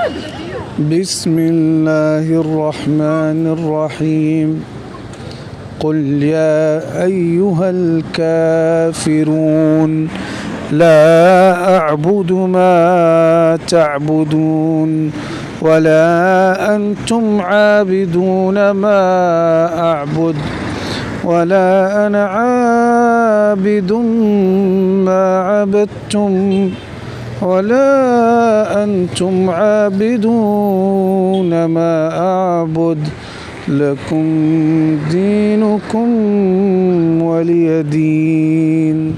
بسم الله الرحمن الرحيم. قل يا أيها الكافرون لا أعبد ما تعبدون ولا أنتم عابدون ما أعبد ولا أنا عابد ما عبدتم ولا أنتم عابدون ما أعبد لكم دينكم ولي دين.